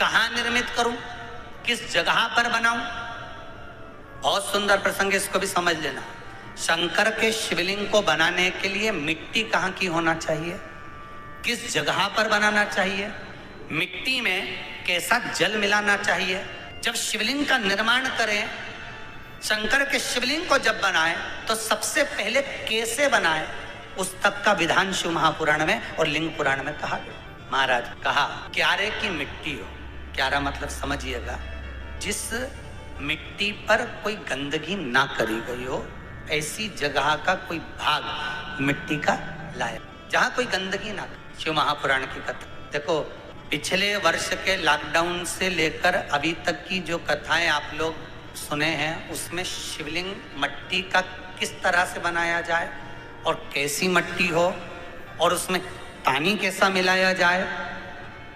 कहाँ निर्मित करूं, किस जगह पर बनाऊं? बहुत सुंदर प्रसंग, इसको भी समझ लेना। शंकर के शिवलिंग को बनाने के लिए मिट्टी कहाँ की होना चाहिए, किस जगह पर बनाना चाहिए, मिट्टी में कैसा जल मिलाना चाहिए। जब शिवलिंग का निर्माण करें, शंकर के शिवलिंग को जब बनाएं, तो सबसे पहले कैसे बनाएं, उस तक का विधान शिव महापुराण में और लिंग पुराण में कहा गया। महाराज कहा क्यारे की मिट्टी हो, क्यारा मतलब समझिएगा, जिस मिट्टी पर कोई गंदगी ना करी गई हो, ऐसी जगह का कोई भाग मिट्टी का लाए जहां कोई गंदगी ना। शिव महापुराण की कथा देखो, पिछले वर्ष के लॉकडाउन से लेकर अभी तक की जो कथाएं आप लोग सुने हैं, उसमें शिवलिंग मट्टी का किस तरह से बनाया जाए और कैसी मट्टी हो और उसमें पानी कैसा मिलाया जाए,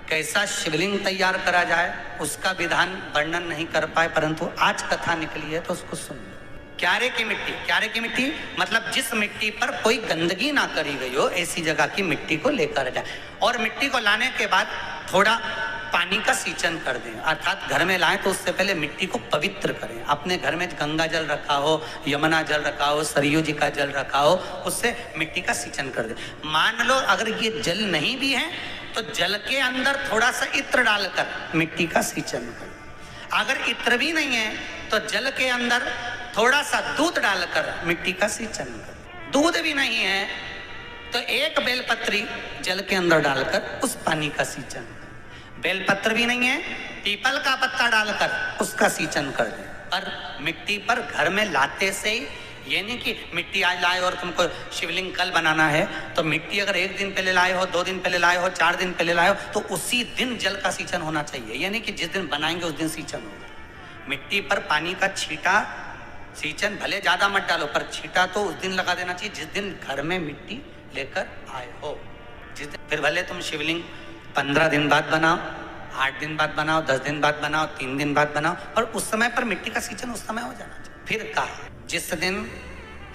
कैसा शिवलिंग तैयार करा जाए, उसका विधान वर्णन नहीं कर पाए, परंतु आज कथा निकली है तो उसको सुन लो। क्यारे की मिट्टी, क्यारे की मिट्टी मतलब जिस मिट्टी पर कोई गंदगी ना करी गई हो, ऐसी जगह की मिट्टी को लेकर जाए। और मिट्टी को लाने के बाद थोड़ा पानी का सींचन कर दें, अर्थात घर में लाएं तो उससे पहले मिट्टी को पवित्र करें। अपने घर में गंगा जल रखा हो, यमुना जल रखा हो, सरयू जी का जल रखा हो, उससे मिट्टी का सींचन कर दें। मान लो अगर ये जल नहीं भी है तो जल के अंदर थोड़ा सा इत्र डालकर मिट्टी का सींचन कर। अगर इत्र भी नहीं है तो जल के अंदर थोड़ा सा दूध डालकर मिट्टी का सींचन कर। दूध भी नहीं है तो एक बेलपत्री जल के अंदर डालकर उस पानी का सींचन कर। बेलपत्र भी नहीं है, पीपल का पत्ता डालकर उसका सींचन कर दे। पर मिट्टी पर घर में लाते से ही, ये नहीं कि मिट्टी आज लाए और तुमको शिवलिंग कल बनाना है, तो मिट्टी अगर एक दिन पहले लाए हो, 2 दिन पहले लाए हो, 4 दिन पहले लाए हो, तो उसी दिन जल का सींचन होना चाहिए। ये नहीं कि जिस दिन बनाएंगे उस दिन सींचन होगा। मिट्टी पर पानी का छींटा, सींचन भले ज्यादा मत डालो, पर छींटा तो उस दिन लगा देना चाहिए जिस दिन घर में मिट्टी लेकर आए हो। जिस दिन, फिर भले तुम शिवलिंग 15 दिन बाद बनाओ, 8 दिन बाद बनाओ, 10 दिन बाद बनाओ, 3 दिन बाद बनाओ, और उस समय पर मिट्टी का सींचन उस समय हो जाना चाहिए। फिर कहा जिस दिन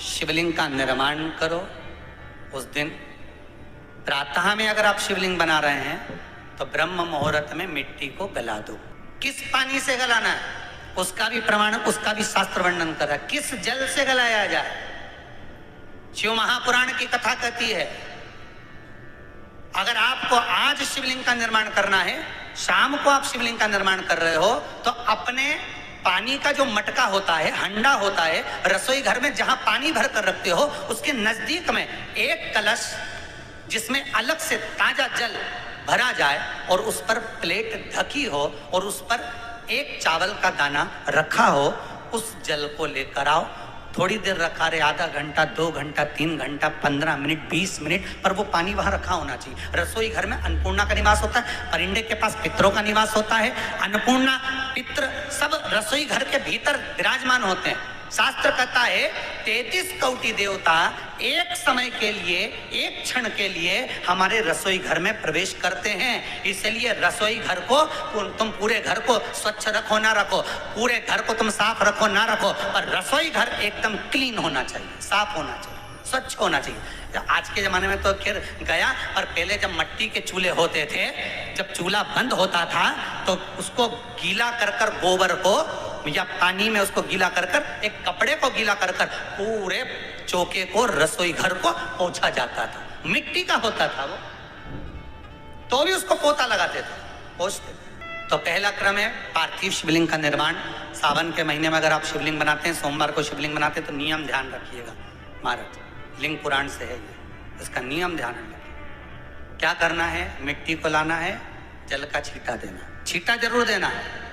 शिवलिंग का निर्माण करो, उस दिन प्रातः में अगर आप शिवलिंग बना रहे हैं तो ब्रह्म मुहूर्त में मिट्टी को गला दो। किस पानी से गलाना है उसका भी प्रमाण, उसका भी शास्त्र वर्णन कर रहा है। किस जल से गलाया जाए, शिव महापुराण की कथा कहती है अगर आपको आज शिवलिंग का निर्माण करना है, शाम को आप शिवलिंग का निर्माण कर रहे हो, तो अपने पानी का जो मटका होता है, हंडा होता है, रसोई घर में जहां पानी भर कर रखते हो, उसके नजदीक में एक कलश जिसमें अलग से ताजा जल भरा जाए और उस पर प्लेट ढकी हो और उस पर एक चावल का दाना रखा हो, उस जल को लेकर आओ। थोड़ी देर रखा रहे, आधा घंटा, 2 घंटा, 3 घंटा, 15 मिनट, 20 मिनट, पर वो पानी वहां रखा होना चाहिए। रसोई घर में अन्नपूर्णा का निवास होता है, परिंदे के पास पितरों का निवास होता है। अन्नपूर्णा, पित्र सब रसोई घर के भीतर विराजमान होते हैं। शास्त्र कहता है 33 कोटि देवता एक समय के लिए, एक क्षण के लिए हमारे रसोई घर में प्रवेश करते हैं। इसलिए रसोई घर को तुम पूरे घर को स्वच्छ रखो ना रखो, पूरे घर को तुम साफ रखो ना रखो, पर रसोई घर एकदम क्लीन होना चाहिए, साफ होना चाहिए, स्वच्छ होना चाहिए। आज के जमाने में तो खैर गया, पर पहले जब मट्टी के चूल्हे होते थे, जब चूल्हा बंद होता था तो उसको गीला कर कर, गोबर को या पानी में उसको गीला कर कर, एक कपड़े को गीला कर कर पूरे चौके को, रसोई घर को पोंछा जाता था। मिट्टी का होता था वो, तो भी उसको पोता लगाते थे, पोंछते। तो पहला क्रम है पार्थिव शिवलिंग का निर्माण। सावन के महीने में अगर आप शिवलिंग बनाते हैं, सोमवार को शिवलिंग बनाते हैं, तो नियम ध्यान रखिएगा महाराज, लिंग पुराण से है ये, इसका नियम ध्यान रखिए। क्या करना है, मिट्टी को लाना है, जल का छींटा देना, छींटा जरूर देना है,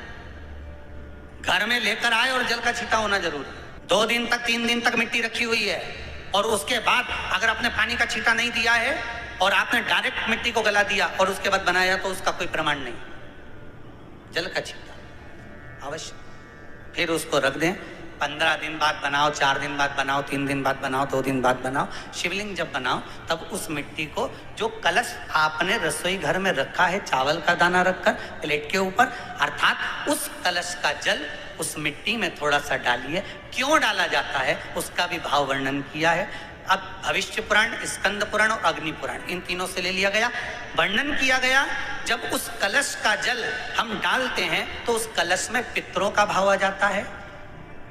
घर में लेकर आए और जल का छींटा होना जरूरी है। 2 दिन तक, 3 दिन तक मिट्टी रखी हुई है और उसके बाद अगर आपने पानी का छींटा नहीं दिया है और आपने डायरेक्ट मिट्टी को गला दिया और उसके बाद बनाया, तो उसका कोई प्रमाण नहीं। जल का छींटा अवश्य। फिर उसको रख दें, 15 दिन बाद बनाओ, 4 दिन बाद बनाओ, 3 दिन बाद बनाओ, 2 दिन बाद बनाओ। शिवलिंग जब बनाओ तब उस मिट्टी को, जो कलश आपने रसोई घर में रखा है चावल का दाना रखकर प्लेट के ऊपर, अर्थात उस कलश का जल उस मिट्टी में थोड़ा सा डालिए। क्यों डाला जाता है उसका भी भाव वर्णन किया है। अब भविष्य पुराण, स्कंद पुराण और अग्नि पुराण, इन तीनों से ले लिया गया। वर्णन किया गया जब उस कलश का जल हम डालते हैं तो उस कलश में पितरों का भाव आ जाता है,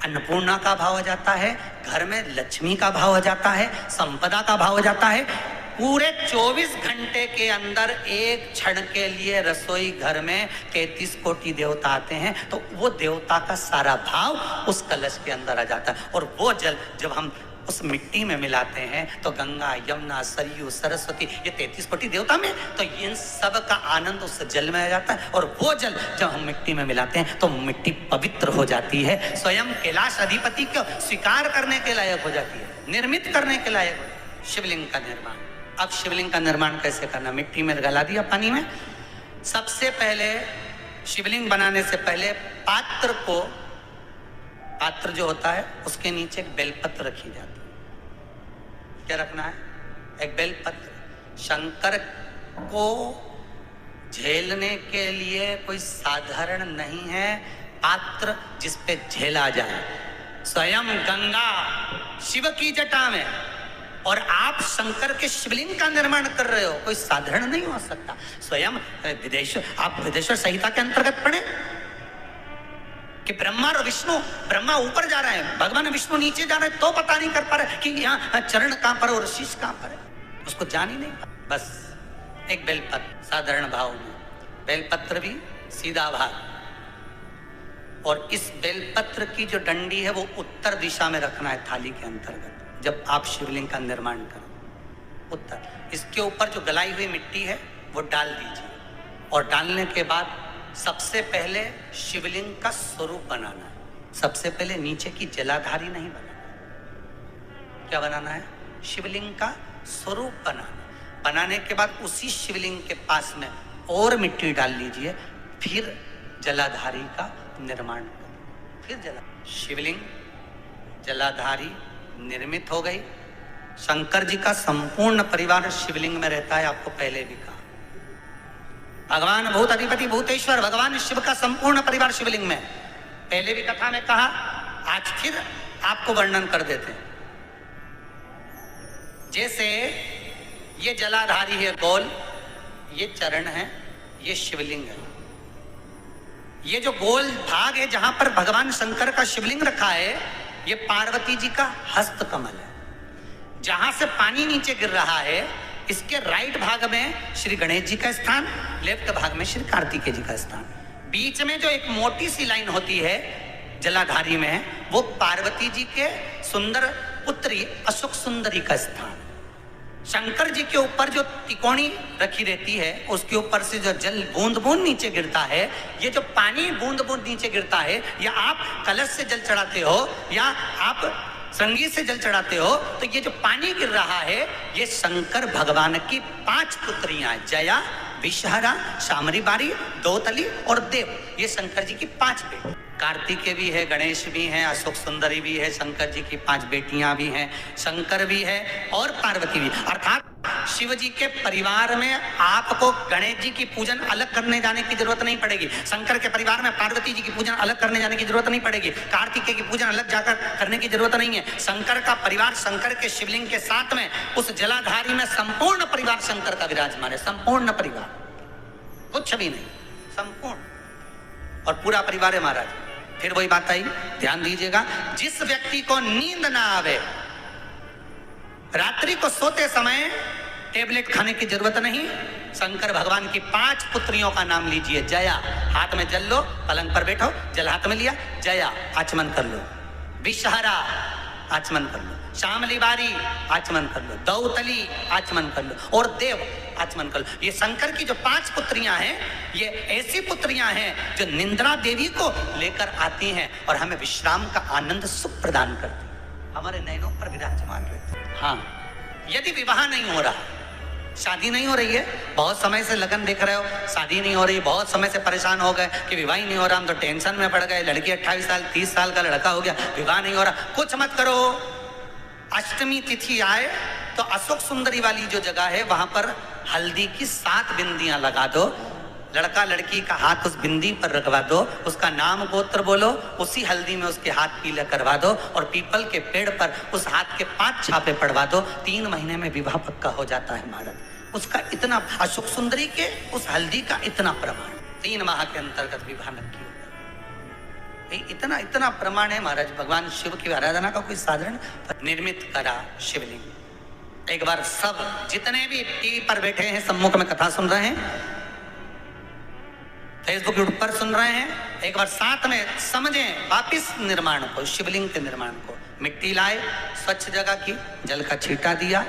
अन्नपूर्णा का भाव आ जाता है, घर में लक्ष्मी का भाव आ जाता है, संपदा का भाव आ जाता है। पूरे 24 घंटे के अंदर एक क्षण के लिए रसोई घर में 33 कोटि देवता आते हैं, तो वो देवता का सारा भाव उस कलश के अंदर आ जाता है। और वो जल जब हम उस मिट्टी में मिलाते हैं तो गंगा, यमुना, सरयू, सरस्वती, ये 33 कोटि देवता में, तो इन सब का आनंद उस जल में आ जाता है। और वो जल जब हम मिट्टी में मिलाते हैं तो मिट्टी पवित्र हो जाती है, स्वयं कैलाश अधिपति को स्वीकार करने के लायक हो जाती है, निर्मित करने के लायक हो जाती है। शिवलिंग का निर्माण। अब शिवलिंग का निर्माण कैसे करना? मिट्टी में गला दिया पानी में। सबसे पहले शिवलिंग बनाने से पहले पात्र जो होता है उसके नीचे एक बेलपत्र रखी जाती है। क्या रखना है? एक बेलपत्र। शंकर को झेलने के लिए कोई साधारण नहीं है पात्र जिस पे झेला जाए। स्वयं गंगा शिव की जटा में और आप शंकर के शिवलिंग का निर्माण कर रहे हो, कोई साधारण नहीं हो सकता। स्वयं आप विदेश्वर संहिता के अंतर्गत पढ़े कि ब्रह्मा और विष्णु, ब्रह्मा ऊपर जा रहे हैं, भगवान विष्णु नीचे जा रहे हैं, तो पता नहीं कर पा रहे कि यहाँ चरण कहां पर और शीश कहां पर है, उसको जान ही नहीं पा। बस एक बेलपत्र साधारण भाव में, बेलपत्र भी सीधा भाग, और इस बेलपत्र की जो डंडी है वो उत्तर दिशा में रखना है थाली के अंतर्गत जब आप शिवलिंग का निर्माण करें। उत्तर। इसके ऊपर जो गलाई हुई मिट्टी है वो डाल दीजिए, और डालने के बाद सबसे पहले शिवलिंग का स्वरूप बनाना है। सबसे पहले नीचे की जलाधारी नहीं बनाना। क्या बनाना है? शिवलिंग का स्वरूप बनाना। बनाने के बाद उसी शिवलिंग के पास में और मिट्टी डाल लीजिए, फिर जलाधारी का निर्माण करें। फिर शिवलिंग जलाधारी निर्मित हो गई। शंकर जी का संपूर्ण परिवार शिवलिंग में रहता है, आपको पहले भी कहा। भगवान भूत अधिपति भूतेश्वर भगवान शिव का संपूर्ण परिवार शिवलिंग में, पहले भी कथा में कहा, आज फिर आपको वर्णन कर देते हैं। जैसे ये जलाधारी है गोल, ये चरण है, ये शिवलिंग है। ये जो गोल भाग है जहां पर भगवान शंकर का शिवलिंग रखा है, ये पार्वती जी का हस्त कमल है। जहां से पानी नीचे गिर रहा है, इसके राइट भाग में श्री गणेश जी का स्थान, लेफ्ट भाग में श्री कार्तिकेय जी का स्थान। बीच में जो एक मोटी सी लाइन होती है जलाधारी में, वो पार्वती जी के सुंदर पुत्री अशोक सुंदरी का स्थान। शंकर जी के ऊपर जो तिकोनी रखी रहती है, उसके ऊपर से जो जल बूंद बूंद नीचे गिरता है, ये जो पानी बूंद बूंद नीचे गिरता है, या आप कलश से जल चढ़ाते हो या आप संगीत से जल चढ़ाते हो, तो ये जो पानी गिर रहा है, ये शंकर भगवान की 5 पुत्रियां, जया, विषहरा, शामरी बारी, दोतली और देव, ये शंकर जी की 5 बेटी। कार्तिकेय भी है, गणेश भी हैं, अशोक सुंदरी भी है, शंकर जी की 5 बेटियां भी हैं, शंकर भी है और पार्वती भी। अर्थात शिव जी के परिवार में आपको गणेश जी की पूजन अलग करने जाने की जरूरत नहीं पड़ेगी। शंकर के परिवार में पार्वती जी की पूजन अलग करने जाने की जरूरत नहीं पड़ेगी। कार्तिकेय की पूजन अलग जाकर करने की जरूरत नहीं है। शंकर का परिवार शंकर के शिवलिंग के साथ में उस जलाधारी में संपूर्ण परिवार शंकर का विराजमान है। संपूर्ण परिवार, कुछ भी नहीं, संपूर्ण, और पूरा परिवार है महाराज। फिर वही बात आई, ध्यान दीजिएगा, जिस व्यक्ति को नींद ना आवे, रात्रि को सोते समय टेबलेट खाने की जरूरत नहीं, शंकर भगवान की 5 पुत्रियों का नाम लीजिए। जया, हाथ में जल लो, पलंग पर बैठो, जल हाथ में लिया, जया आचमन कर लो। विषहरा आचमन कर लो, शामली बारी आचमन कर लो, दौतली आचमन कर लो और देव आचमन कर लो। ये शंकर की जो 5 पुत्रियां हैं, ये ऐसी पुत्रियां हैं जो निंद्रा देवी को लेकर आती हैं और हमें विश्राम का आनंद सुख प्रदान करती हैं, हमारे नैनों पर विराजमान रहती हैं। हाँ, यदि विवाह नहीं हो रहा, शादी नहीं हो रही है, बहुत समय से लगन देख रहे हो, शादी नहीं हो रही, बहुत समय से परेशान हो गए कि विवाह ही नहीं हो रहा, हम तो टेंशन में पड़ गए, लड़की 28 साल 30 साल का लड़का हो गया, विवाह नहीं हो रहा, कुछ मत करो। अष्टमी तिथि आए तो अशोक सुंदरी वाली जो जगह है, वहां पर हल्दी की 7 बिंदियां लगा दो, लड़का लड़की का हाथ उस बिंदी पर रखवा दो, उसका नाम गोत्र बोलो, उसी हल्दी में उसके हाथ पीला करवा दो और पीपल के पेड़ पर उस हाथ के 5 छापे पड़वा दो, 3 महीने में विवाह पक्का हो जाता है महाराज। उसका इतना, अशोक सुंदरी के उस हल्दी का इतना प्रमाण, 3 माह के अंतर्गत विवाह नक्की होगा। इतना इतना प्रमाण है महाराज। भगवान शिव की आराधना का कोई साधारण निर्मित करा शिवलिंग। एक बार सब जितने भी टीवी पर बैठे हैं, सम्मुख में कथा सुन रहे हैं, फेसबुक यूट्यूब पर सुन रहे हैं, एक बार साथ में समझें वापिस निर्माण को, शिवलिंग के निर्माण को। मिट्टी लाए, स्वच्छ जगह की, जल का छींटा दिया,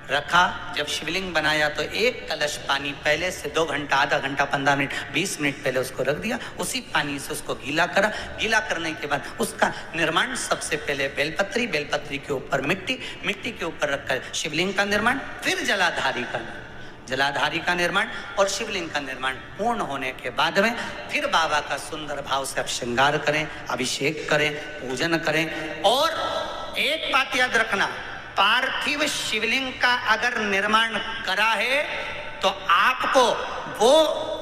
रखा। जब शिवलिंग बनाया तो 1 कलश पानी पहले से 2 घंटा, आधा घंटा, 15 मिनट, 20 मिनट पहले उसको रख दिया। उसी पानी से उसको गीला करा। गीला करने के बाद उसका निर्माण सबसे पहले बेलपत्री, बेलपत्री के ऊपर मिट्टी, मिट्टी के ऊपर रखकर शिवलिंग का निर्माण, फिर जलाधारी का निर्माण और शिवलिंग का निर्माण पूर्ण होने के बाद में फिर बाबा का सुंदर भाव से आप श्रृंगार करें, अभिषेक करें, पूजन करें। और एक बात याद रखना, पार्थिव शिवलिंग का अगर निर्माण करा है तो आपको वो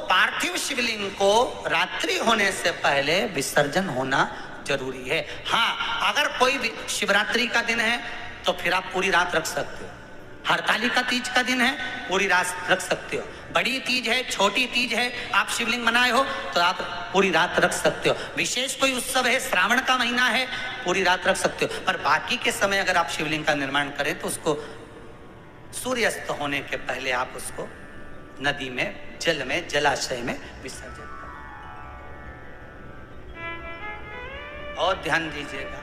पार्थिव शिवलिंग को रात्रि होने से पहले विसर्जन होना जरूरी है। हाँ, अगर कोई शिवरात्रि का दिन है तो फिर आप पूरी रात रख सकते हो। हरतालिका तीज का दिन है, पूरी रात रख सकते हो। बड़ी तीज है, छोटी तीज है, आप शिवलिंग बनाए हो तो आप पूरी रात रख सकते हो। विशेष कोई उत्सव है, श्रावण का महीना है, पूरी रात रख सकते हो। पर बाकी के समय अगर आप शिवलिंग का निर्माण करें तो उसको सूर्यास्त होने के पहले आप उसको नदी में, जल में, जलाशय में विसर्जन करें। और ध्यान दीजिएगा,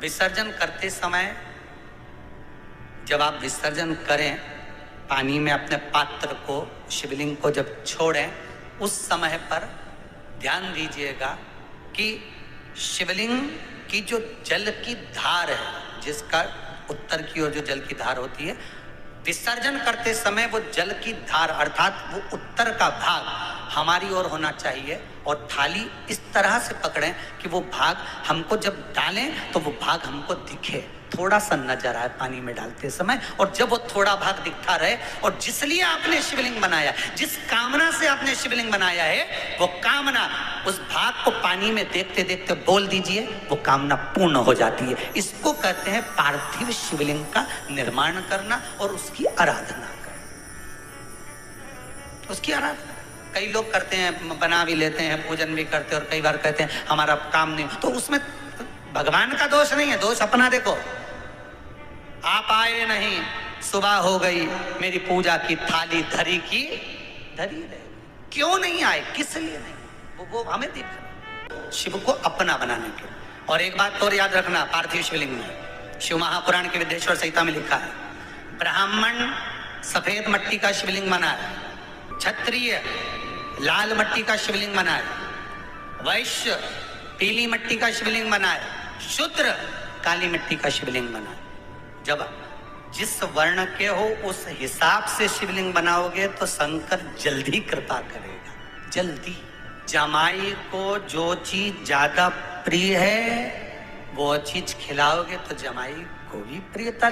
विसर्जन करते समय जब आप विसर्जन करें, पानी में अपने पात्र को, शिवलिंग को जब छोड़ें, उस समय पर ध्यान दीजिएगा कि शिवलिंग की जो जल की धार है, जिसका उत्तर की ओर जो जल की धार होती है, विसर्जन करते समय वो जल की धार अर्थात वो उत्तर का भाग हमारी ओर होना चाहिए और थाली इस तरह से पकड़ें कि वो भाग हमको जब डालें तो वो भाग हमको दिखे, थोड़ा सा नजर आए पानी में डालते समय। और जब वो थोड़ा भाग दिखता रहे, और जिसलिए आपने शिवलिंग बनाया, जिस कामना से आपने शिवलिंग बनाया है, वो कामना उस भाग को पानी में देखते देखते बोल दीजिए, वो कामना पूर्ण हो जाती है। इसको कहते हैं पार्थिव शिवलिंग का निर्माण करना और उसकी आराधना करना। उसकी आराधना कई लोग करते हैं, बना भी लेते हैं, पूजन भी करते हैं, और कई बार कहते हैं हमारा काम नहीं, तो उसमें भगवान का दोष नहीं है, दोष अपना देखो। आप आए नहीं, सुबह हो गई, मेरी पूजा की थाली धरी की धरी रहे, क्यों नहीं आए, किस लिए नहीं, वो हमें देखना, शिव को अपना बनाने के। और एक बात और याद रखना, पार्थिव शिवलिंग में शिव महापुराण के विद्येश्वर संहिता में लिखा है, ब्राह्मण सफेद मट्टी का शिवलिंग बनाए, क्षत्रिय लाल मट्टी का शिवलिंग बनाए, वैश्य पीली मट्टी का शिवलिंग बनाए, शूद्र काली मिट्टी का शिवलिंग बनाए। जब जिस वर्ण के हो उस हिसाब से शिवलिंग बनाओगे तो शंकर जल्दी कृपा करेगा, जल्दी। जमाई को जो चीज ज्यादा प्रिय है वो चीज खिलाओगे तो जमाई को भी प्रियता